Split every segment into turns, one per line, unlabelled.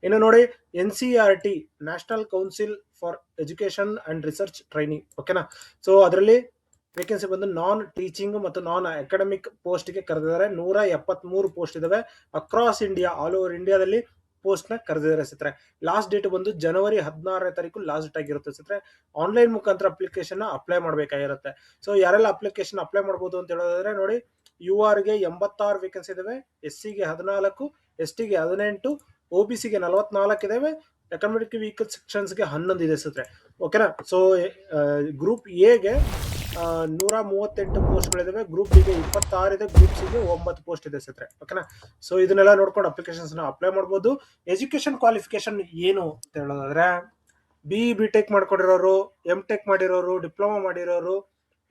ಇನ್ನು ನೋಡಿ NCERT national council for education and research training, ಓಕೆನಾ. ಸೊ ಅದರಲ್ಲಿ ವೇಕೆನ್ಸಿ ಬಂದು ನಾನ್ ಟೀಚಿಂಗ್ ಮತ್ತು ನಾನ್ ಅಕಾಡೆಮಿಕ್ ಪೋಸ್ಟ್ಗೆ ಕರೆದಿದ್ದಾರೆ. 173 ಪೋಸ್ಟ್ ಇದಾವೆ ಅಕ್ರಾಸ್ ಇಂಡಿಯಾ, ಆಲ್ ಓವರ್ ಇಂಡಿಯಾದಲ್ಲಿ ಪೋಸ್ಟ್ ನ ಕರೆದಿದ್ದಾರೆ ಸ್ನೇಹಿತರೆ. ಲಾಸ್ಟ್ ಡೇಟ್ ಬಂದು ಜನವರಿ 16ನೇ ತಾರೀಕು ಲಾಸ್ಟ್ ಡೇಟ್ ಆಗಿರುತ್ತೆ ಸ್ನೇಹಿತರೆ. ಆನ್ಲೈನ್ ಮುಖಾಂತರ ಅಪ್ಲಿಕೇಶನ್ ಅಪ್ಲೈ ಮಾಡಬೇಕಾಗಿರುತ್ತೆ. ಸೊ ಯಾರೆಲ್ಲ ಅಪ್ಲಿಕೇಶನ್ ಅಪ್ಲೈ ಮಾಡಬಹುದು ಅಂತ ಹೇಳೋದಾದ್ರೆ ನೋಡಿ, UR ಗೆ 86 ವೇಕೆನ್ಸಿ ಇದಾವೆ, SC ಗೆ 14, ST ಗೆ 18, OBC ಗೆ 44 ಇದಾವೆ, ಎಕನಾಮಿಕ್ ವೀಕಲ್ ಸೆಕ್ಷನ್ಸ್ ಗೆ 11 ಇದೆ ಸ್ನೇಹಿತರೆ, ಓಕೆನಾ. ಸೊ ಗ್ರೂಪ್ ಎ ಗೆ 138 ಪೋಸ್ಟ್ಗಳಿದಾವೆ, ಗ್ರೂಪ್ ಬಿ ಗೆ 26 ಇದೆ, ಗ್ರೂಪ್ ಸಿ ಗೆ 9 ಪೋಸ್ಟ್ ಇದೆ ಸ್ನೇಹಿತರೆ, ಓಕೆನಾ. ಸೊ ಇದನ್ನೆಲ್ಲ ನೋಡ್ಕೊಂಡು ಅಪ್ಲಿಕೇಶನ್ಸ್ ನ ಅಪ್ಲೈ ಮಾಡಬಹುದು. ಎಜುಕೇಶನ್ ಕ್ವಾಲಿಫಿಕೇಶನ್ ಏನು ಅಂತ ಹೇಳೋದಾದ್ರೆ BE-BTech ಮಾಡ್ಕೊಂಡಿರೋರು, MTech ಮಾಡಿರೋರು, ಡಿಪ್ಲೊಮಾ ಮಾಡಿರೋರು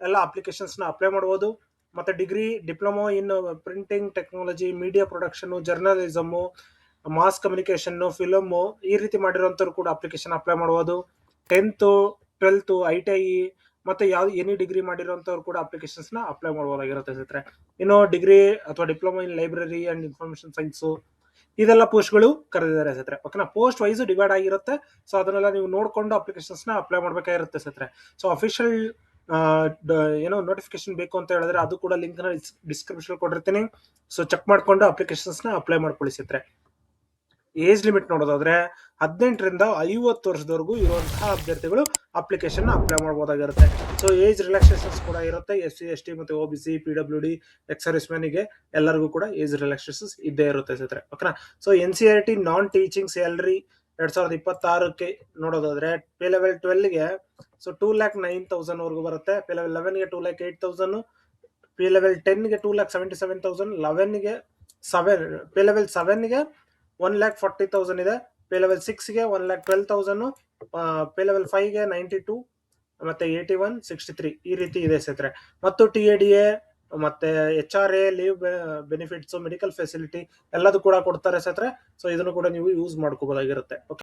ಎಲ್ಲ ಅಪ್ಲಿಕೇಶನ್ಸ್ ನ ಅಪ್ಲೈ ಮಾಡಬಹುದು. ಮತ್ತೆ degree, diploma in printing technology, media production, journalism, mass communication, film ಈ ರೀತಿ ಮಾಡಿರೋಂಥವ್ರು ಕೂಡ ಅಪ್ಲಿಕೇಶನ್ ಅಪ್ಲೈ ಮಾಡಬಹುದು. 10th, 12th, ITI ಮತ್ತೆ ಯಾವ್ದು ಎನಿ ಡಿಗ್ರಿ ಮಾಡಿರೋಂಥವ್ರು ಕೂಡ ಅಪ್ಲಿಕೇಶನ್ಸ್ ನ ಅಪ್ಲೈ ಮಾಡಬಹುದಾಗಿರುತ್ತೆ ಸ್ನೇಹಿತರೆ. ಇನ್ನು ಡಿಗ್ರಿ ಅಥವಾ diploma in library and information science ಇದೆಲ್ಲ ಪೋಸ್ಟ್ಗಳು ಕರೆದಿದ್ದಾರೆ ಸ್ನೇಹಿತರೆ, ಓಕೆನಾ. ಪೋಸ್ಟ್ ವೈಸ್ ಡಿವೈಡ್ ಆಗಿರುತ್ತೆ. ಸೊ ಅದನ್ನೆಲ್ಲ ನೀವು ನೋಡ್ಕೊಂಡು ಅಪ್ಲಿಕೇಶನ್ಸ್ ನ ಅಪ್ಲೈ ಮಾಡಬೇಕಾಗಿರುತ್ತೆ ಸ್ನೇಹಿತರೆ. ಸೊ ಅಫಿಷಿಯಲ್ ಏನೋ ನೋಟಿಫಿಕೇಶನ್ ಬೇಕು ಅಂತ ಹೇಳಿದ್ರೆ ಅದು ಕೂಡ ಲಿಂಕ್ ನ ಡಿಸ್ಕ್ರಿಪ್ಷನ್ ಕೊಟ್ಟಿರ್ತೀನಿ. ಸೊ ಚೆಕ್ ಮಾಡ್ಕೊಂಡು ಅಪ್ಲಿಕೇಶನ್ಸ್ ನ ಅಪ್ಲೈ ಮಾಡ್ಕೊಳ್ಳಿ ಸ್ನೇಹಿತರೆ. ಏಜ್ ಲಿಮಿಟ್ ನೋಡೋದಾದ್ರೆ 18ರಿಂದ 50 ವರ್ಷದವರೆಗೂ ಇರುವಂತಹ ಅಭ್ಯರ್ಥಿಗಳು ಅಪ್ಲಿಕೇಶನ್ ಅಪ್ಲೈ ಮಾಡಬಹುದಾಗಿರುತ್ತೆ. ಸೊ ಏಜ್ ರಿಲ್ಯಾಕ್ಸೇಷನ್ಸ್ ಕೂಡ ಇರುತ್ತೆ. SC, ST ಮತ್ತೆ OBC, PWD, ex service man ಗೆ ಎಲ್ಲರಿಗೂ ಕೂಡ ಏಜ್ ರಿಲ್ಯಾಕ್ಸೇಷನ್ಸ್ ಇದ್ದೇ ಇರುತ್ತೆ ಸ್ನೇಹಿತರೆ, ಓಕೆನಾ. So NCERT non teaching salary 2026ಕ್ಕೆ ನೋಡೋದಾದ್ರೆ ಪೇ ಲೆವೆಲ್ 12 ಗೆ ಸೊ 2,09,000 ವರೆಗೂ ಬರುತ್ತೆ. ಪೇ ಲೆವೆಲ್ 11 ಗೆ 2,08,000, ಪೇ ಲೆವೆಲ್ 10 ಗೆ 2,77,000, 11 ಗೆ 7, ಪೇ ಲೆವೆಲ್ 7 ಗೆ 1,40,000 ಇದೆ, ಪೇ ಲೆವೆಲ್ 6 ಗೆ 1,12,000, ಪೇ ಲೆವೆಲ್ 5 ಗೆ 92 ಮತ್ತೆ 81, 63 ಈ ರೀತಿ ಇದೆ ಸ್ನೇಹಿತರೆ. ಮತ್ತು TADA ಮತ್ತೆ HRA, leave benefits, medical facility ಎಲ್ಲದೂ ಕೂಡ ಕೊಡ್ತಾರೆ ಸ್ನೇಹಿತರೆ. ಸೊ ಇದನ್ನು ಕೂಡ ನೀವು ಯೂಸ್ ಮಾಡ್ಕೋಬಹುದಾಗಿರುತ್ತೆ.